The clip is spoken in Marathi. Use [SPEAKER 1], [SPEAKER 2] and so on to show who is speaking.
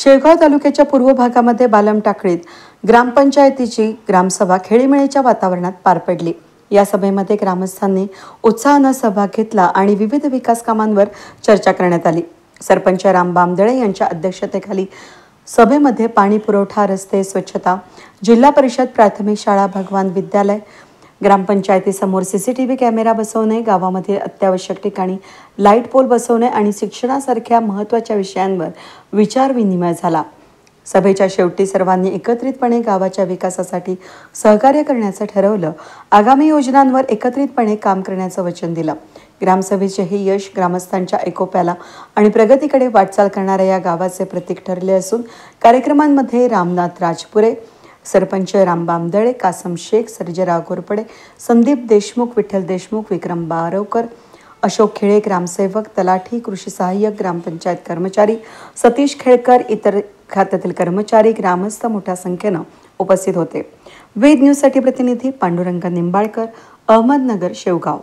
[SPEAKER 1] शेवगाव तालुक्याच्या पूर्व भागामध्ये बालम टाकळीत ग्रामपंचायतीची ग्रामसभा खेळीमेळीच्या वातावरणात पार पडली। या सभेमध्ये ग्रामस्थांनी उत्साहाने सहभाग घेतला आणि विविध विकास कामांवर चर्चा करण्यात आली। सरपंच राम बामदळे यांच्या अध्यक्षतेखाली सभेमध्ये पाणी पुरवठा, रस्ते, स्वच्छता, जिल्हा परिषद प्राथमिक शाळा, भगवान विद्यालय, ग्रामपंचायतीसमोर सीसीटीव्ही कॅमेरा बसवणे, गावामध्ये अत्यावश्यक ठिकाणी लाईट पोल बसवणे आणि शिक्षणासारख्या महत्त्वाच्या विषयांवर विचारविनिमय झाला। सभेच्या शेवटी सर्वांनी एकत्रितपणे गावाच्या विकासासाठी सहकार्य करण्याचं ठरवलं। आगामी योजनांवर एकत्रितपणे काम करण्याचं वचन दिलं। ग्रामसभेचे हे यश ग्रामस्थांच्या एकोप्याला आणि प्रगतीकडे वाटचाल करणाऱ्या या गावाचे प्रतीक ठरले असून कार्यक्रमांमध्ये रामनाथ राजपुरे, सरपंच राम बामदळे, कासम शेख, सर्जेराव घोरपडे, संदीप देशमुख, विठ्ठल देशमुख, विक्रम बारवकर, अशोक खेळे, ग्रामसेवक, तलाठी, कृषी सहाय्यक, ग्रामपंचायत कर्मचारी, सतीश खेळकर, इतर खात्यातील कर्मचारी, ग्रामस्थ मोठ्या संख्येने उपस्थित होते। वेद न्यूजसाठी प्रतिनिधी पांडुरंग निंबाळकर, अहमदनगर, शेवगाव।